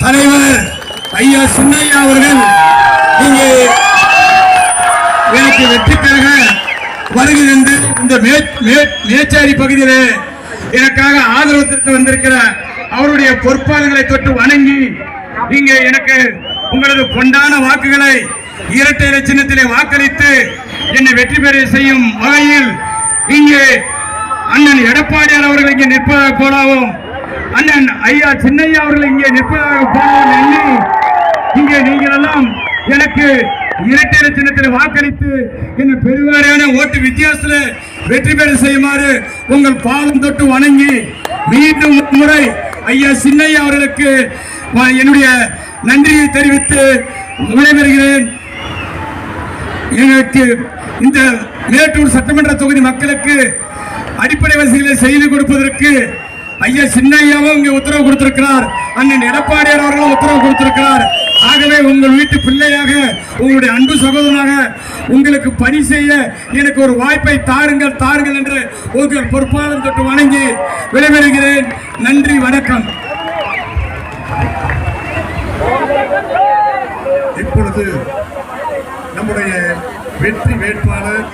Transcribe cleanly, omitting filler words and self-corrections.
தலைவர் ஐயா சின்னையா அவர்கள் இங்கே எனக்கு வெற்றிக்காக வருகை தந்து இந்த மேச்சாரி பகுதியிலே எனக்காக ஆதரவு திரட்ட வந்திருக்கிற அவருடைய பொறுப்பாளர்களை தொட்டு வணங்கி இங்கே எனக்கு உங்களது பொன்னான வாக்குகளை இரட்டை இலை சின்னத்திலே வாக்களித்து என்னை வெற்றி பெற செய்யும் வகையில் இங்கே அண்ணன் எடப்பாடியார் அவர்கள் இங்கே நிற்பதாக போலாவும் அண்ணன் ஐயா சின்னையா அவர்கள் இங்கே நிற்பதாக போலாவும் எண்ணி இங்கே நீங்கள் எல்லாம் எனக்கு இரட்டை இலை சின்னத்தில் வாக்களித்து என்ன பெருவாரியான ஓட்டு வித்தியாசத்தில் வெற்றி பெற செய்யுமாறு உங்கள் பாதம் தொட்டு வணங்கி மீண்டும் முறை ஐயா சின்னையா அவர்களுக்கு என்னுடைய நன்றியை தெரிவித்து விடைபெறுகிறேன். எனக்கு இந்த மேட்டூர் சட்டமன்ற தொகுதி மக்களுக்கு அடிப்படை வசதிகளை செய்து கொடுப்பதற்கு ஐயா சின்னையாவும் இங்கே உத்தரவு கொடுத்திருக்கிறார், அண்ணன் எடப்பாடியார் அவர்களும் உத்தரவு கொடுத்திருக்கிறார். ஆகவே உங்கள் வீட்டு பிள்ளையாக உங்களுடைய அன்பு சகோதரனாக உங்களுக்கு பணி செய்ய எனக்கு ஒரு வாய்ப்பை தாருங்கள் தாருங்கள் என்று உங்கள் பொறுப்பாளர் தொட்டு வணங்கி விடைபெறுகிறேன். நன்றி, வணக்கம். இப்பொழுது நம்முடைய வெற்றி வேட்பாளர்